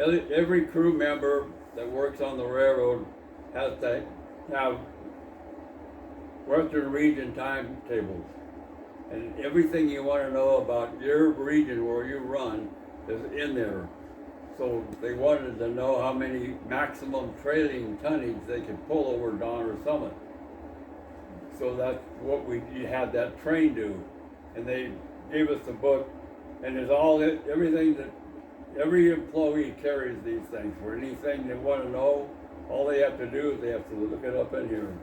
every crew member that works on the railroad has to have Western region timetables. And everything you want to know about your region where you run is in there. So they wanted to know how many maximum trailing tonnage they could pull over Donner Summit. So that's what you had that train do. And they gave us the book, and there's everything that every employee carries these things. For anything they want to know, all they have to do is they have to look it up in here.